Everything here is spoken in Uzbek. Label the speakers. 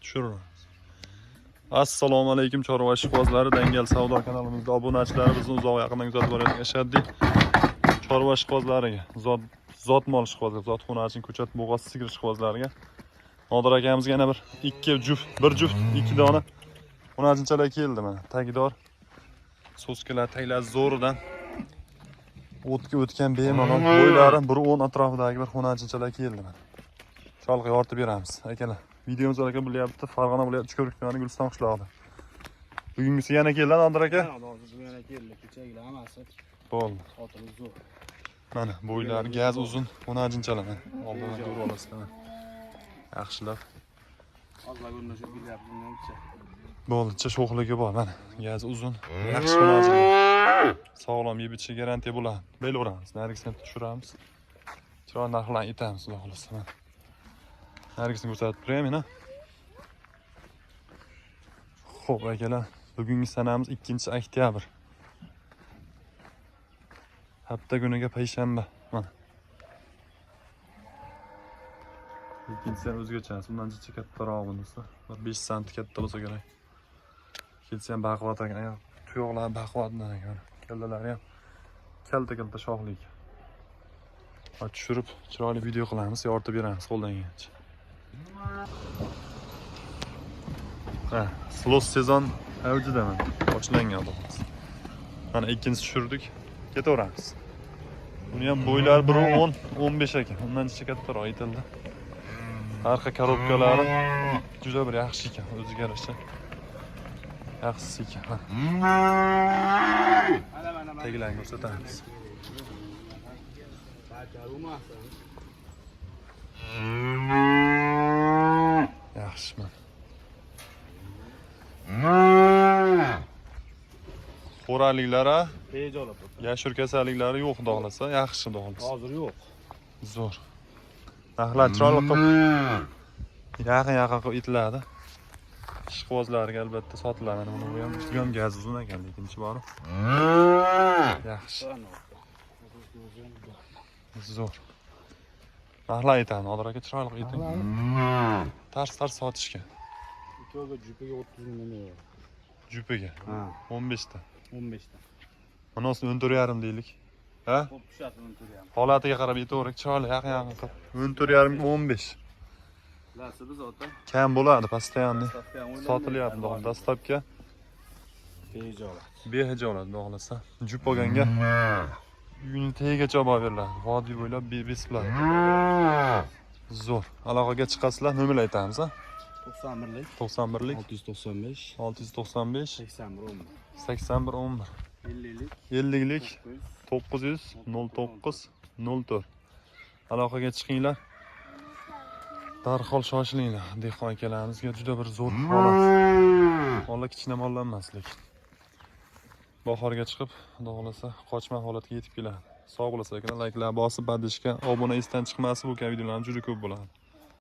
Speaker 1: tushiramiz. Assalomu alaykum chorva ishqibozlari, Dangal savdo kanalimizda obunachilar bizni uzoq yaqindan kuzatib borayotgan ashaddiy chorva ishqibozlariga, zot mol ishqibozlariga, zot xunajin ko'chat bo'g'oz sigir ishqibozlariga Nodir akamizga yana bir juft 2 dona xunajinchalar keldi mana. Tagidor so'skilar taglar zo'ridan o'tgan bemalol bo'ylari 1.10 atrofidagi bir xunajinchalar keldi mana. Cholg'a yoritib beramiz akalar. Videomiz aka bo'lyapti. Farg'ona viloyati Uchko'prik tumani Guliston qishlog'ida. Bugungisi yana keldi Nodir aka.
Speaker 2: Yana keldi. Kechagilar hammasi.
Speaker 1: Bo'ldi.
Speaker 2: Xotini zo'r.
Speaker 1: Mana bo'ylari gaz uzun, xunajinchalar mana. Oldindan ko'rib olasizlar. Yaxshilab.
Speaker 2: Hozir o'rnashib kelyapti bundan
Speaker 1: Bo'ldi, sho'xligi bor mana. Gaz uzun, yaxshi xunajin. Sog'lom yeb-ichishi garantiya bo'ladi. Belaveramiz, narigisini tushiramiz. Chiroyli narxlarni aytamiz, xudo xolasa mana. Narigisini ko'rsatib turay mana. Xo'p, akalar, bugungi sanamiz 2-oktyabr. Hafta kuniga payshanba mana. Ikkinchisi ham o'zgachasi, bundan jicha kattaroq bunisi. 5 sm katta bo'lsa kerak. Kelsa ham baquvvat ekan, tuyoqlar baquvvatdan ekan. Kallalari ham kalta shoxlik. Tushirib, chiroyli video qilamiz, yoritib beramiz qo'ldan kelgancha. Slos sezon avjida mana. Boshlangan bo'lamiz. Mana ikkinchisi tushirdik. Ketaveramiz. Buni ham bo'ylari 1.10-15 ekan. Undan jicha kattaroq aytildi. Arqa korobkalari juda bir yaxshi ekan, o'ziga yarasha. Yaxshi ekan. Taglarni ko'rsatamiz. Yaxshi mana. Xo'raliklari, yashur kasalliklari yo'q xudo xolasa, yaxshi xudo xolasa.
Speaker 2: Hozir yo'q.
Speaker 1: Zo'r. Narxlar chiroyli qilib yaqin qilib aytiladi. Ishqibozlarga albatta sotiladi. Buni bu ham gaz uzun ekan, lekinchi bor. Yaxshi. Zo'r. Narxlar aytadi, Nodir aka chiroyli qilib ayting. Tars sotishga.
Speaker 2: Ikkoviga jupiga 30 ming.
Speaker 1: Jupiga. Ha, 15 ta.
Speaker 2: 15 ta.
Speaker 1: Bunisi 14,5 deylik. Ha?
Speaker 2: Xo'p, tushadi 14,5.
Speaker 1: Holatiga qarab aytaverik, chiroyli yaqin qilib. 14,5 15.
Speaker 2: Lasi biz ota.
Speaker 1: Kam bo'ladi, постоянно. Sotilyapti, dastlabki. Behijolat, xudo xolasa. Jup olganga uyini tegigacha olib beriladi. Vodiy bo'ylab besplat. Zo'r. Aloqaga chiqasizlar, nomer aytamiz, ha?
Speaker 2: 91lik
Speaker 1: 695
Speaker 2: 695
Speaker 1: 81 11 50lik 900 09 04. Aloqaga chiqinglar. Darhol shoshilinglar. Dehqon akalarimizga juda bir zo'r holat. Mollar kichkina mollar emas lekin. Bahorga chiqib, xudo xolasa, qochma holatga yetib keladi. Sog' bo'lsa ekan, layklar bosib, badishga, obuna esdan chiqmasi bu kabi videolarimiz juda ko'p bo'ladi.